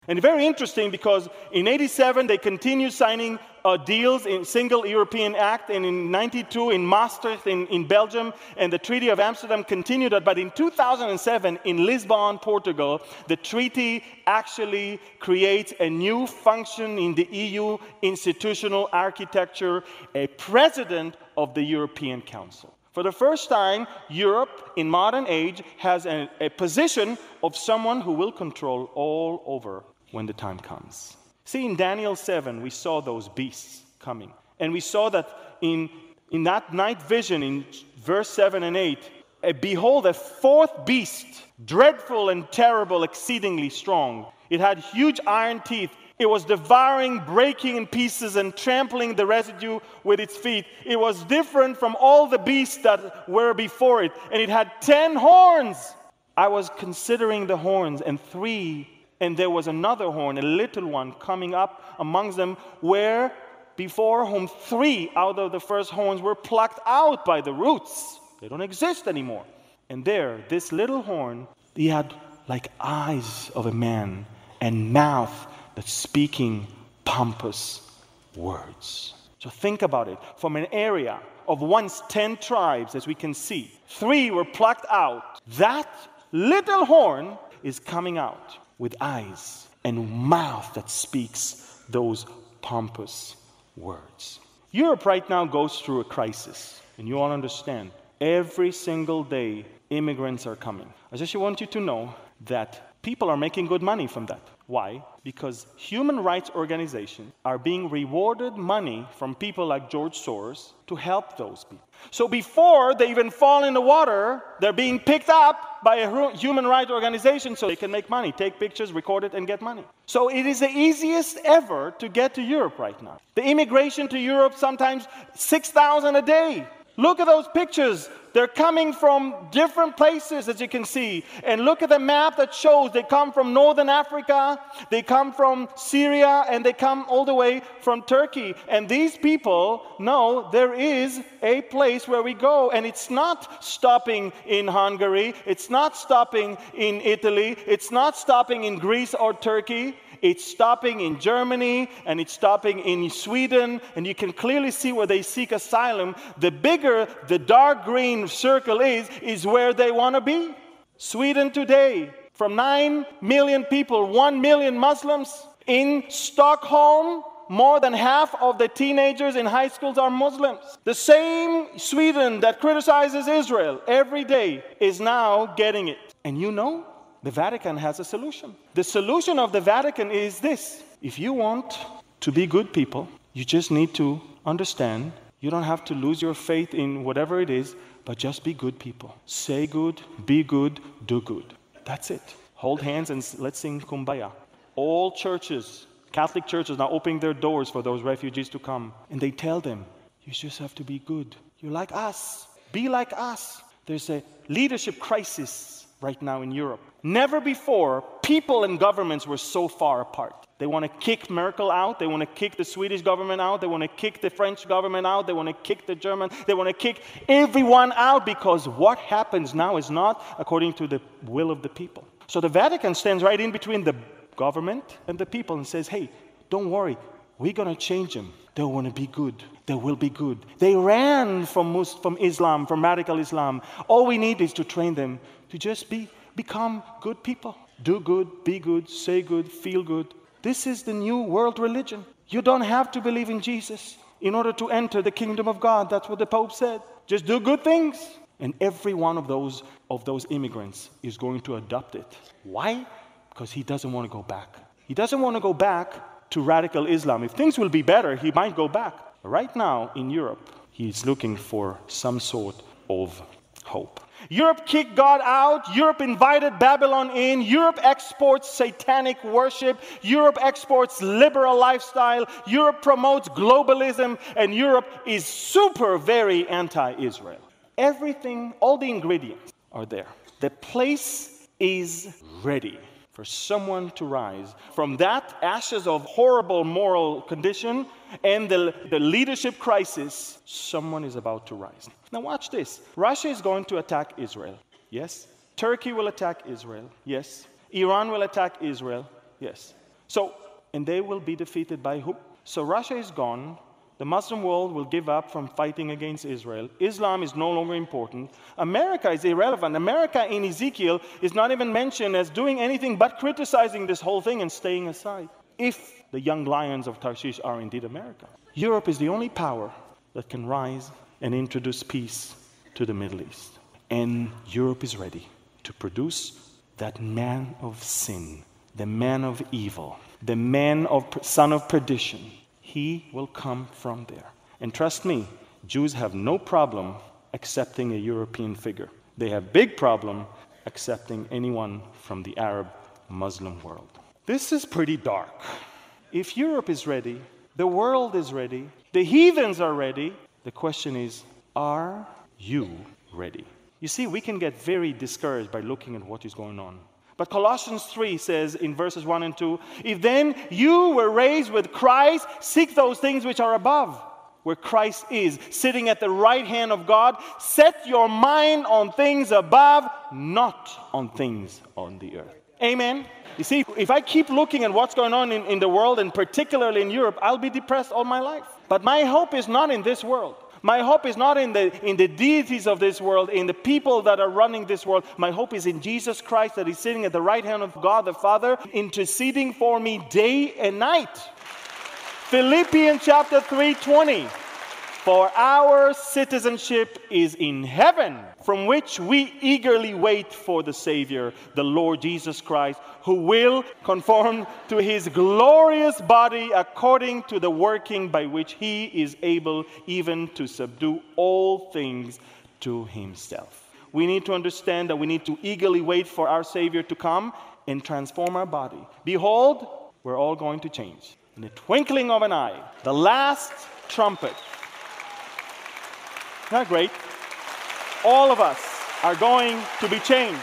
And very interesting because in 87 they continued signing deals in Single European Act, and in 92 in Maastricht in Belgium, and the Treaty of Amsterdam continued that. But in 2007 in Lisbon, Portugal, the treaty actually creates a new function in the EU institutional architecture, a president of the European Council. For the first time, Europe in modern age has a position of someone who will control all over when the time comes. See, in Daniel 7, we saw those beasts coming. And we saw that in that night vision, in verse 7 and 8, behold, a fourth beast, dreadful and terrible, exceedingly strong. It had huge iron teeth. It was devouring, breaking in pieces, and trampling the residue with its feet. It was different from all the beasts that were before it. And it had 10 horns. I was considering the horns, and there was another horn, a little one, coming up amongst them, where before whom 3 out of the first horns were plucked out by the roots. They don't exist anymore. And there, this little horn, he had like eyes of a man and mouth that's speaking pompous words. So think about it. From an area of once 10 tribes, as we can see, 3 were plucked out. That little horn is coming out with eyes and mouth that speaks those pompous words. Europe right now goes through a crisis, and you all understand. Every single day, immigrants are coming. I just want you to know that people are making good money from that. Why? Because human rights organizations are being rewarded money from people like George Soros to help those people. So before they even fall in the water, they're being picked up by a human rights organization so they can make money, take pictures, record it, and get money. So it is the easiest ever to get to Europe right now. The immigration to Europe, sometimes 6,000 a day. Look at those pictures. They're coming from different places, as you can see. And look at the map that shows they come from Northern Africa, they come from Syria, and they come all the way from Turkey. And these people know there is a place where we go. And it's not stopping in Hungary. It's not stopping in Italy. It's not stopping in Greece or Turkey. It's stopping in Germany, and it's stopping in Sweden, and you can clearly see where they seek asylum. The bigger the dark green circle is where they want to be. Sweden today, from 9 million people, 1 million Muslims. In Stockholm, more than half of the teenagers in high schools are Muslims. The same Sweden that criticizes Israel every day is now getting it. And you know, the Vatican has a solution. The solution of the Vatican is this. If you want to be good people, you just need to understand you don't have to lose your faith in whatever it is, but just be good people. Say good, be good, do good. That's it. Hold hands and let's sing Kumbaya. All churches, Catholic churches, now opening their doors for those refugees to come. And they tell them, you just have to be good. You're like us. Be like us. There's a leadership crisis right now in Europe. Never before, people and governments were so far apart. They want to kick Merkel out. They want to kick the Swedish government out. They want to kick the French government out. They want to kick the German. They want to kick everyone out because what happens now is not according to the will of the people. So the Vatican stands right in between the government and the people and says, hey, don't worry. We're going to change them. They want to be good. They will be good. They ran from Islam, from radical Islam. All we need is to train them to just become good people. Do good, be good, say good, feel good. This is the new world religion. You don't have to believe in Jesus in order to enter the kingdom of God. That's what the Pope said. Just do good things. And every one of those immigrants is going to adopt it. Why? Because he doesn't want to go back. He doesn't want to go back to radical Islam. If things will be better, he might go back. Right now in Europe, he's looking for some sort of hope. Europe kicked God out. Europe invited Babylon in. Europe exports satanic worship. Europe exports liberal lifestyle. Europe promotes globalism. And Europe is very anti-Israel. Everything, all the ingredients are there. The place is ready for someone to rise from that ashes of horrible moral condition and the leadership crisis. Someone is about to rise. Now watch this. Russia is going to attack Israel. Yes. Turkey will attack Israel. Yes. Iran will attack Israel. Yes. So, and they will be defeated by who? So Russia is gone. The Muslim world will give up from fighting against Israel. Islam is no longer important. America is irrelevant. America in Ezekiel is not even mentioned as doing anything but criticizing this whole thing and staying aside. If the young lions of Tarshish are indeed America. Europe is the only power that can rise and introduce peace to the Middle East. And Europe is ready to produce that man of sin, the man of evil, the son of perdition. He will come from there. And trust me, Jews have no problem accepting a European figure. They have big problem accepting anyone from the Arab Muslim world. This is pretty dark. If Europe is ready, the world is ready, the heathens are ready, the question is, are you ready? You see, we can get very discouraged by looking at what is going on. But Colossians 3 says in verses 1 and 2, if then you were raised with Christ, seek those things which are above, where Christ is, sitting at the right hand of God. Set your mind on things above, not on things on the earth. Amen? You see, if I keep looking at what's going on in the world, and particularly in Europe, I'll be depressed all my life. But my hope is not in this world. My hope is not in the deities of this world, in the people that are running this world. My hope is in Jesus Christ, that is sitting at the right hand of God the Father, interceding for me day and night. Philippians chapter 3:20. For our citizenship is in heaven, from which we eagerly wait for the Savior, the Lord Jesus Christ, who will conform to his glorious body according to the working by which he is able even to subdue all things to himself. We need to understand that we need to eagerly wait for our Savior to come and transform our body. Behold, we're all going to change. In the twinkling of an eye, the last trumpet. Isn't that great? All of us are going to be changed.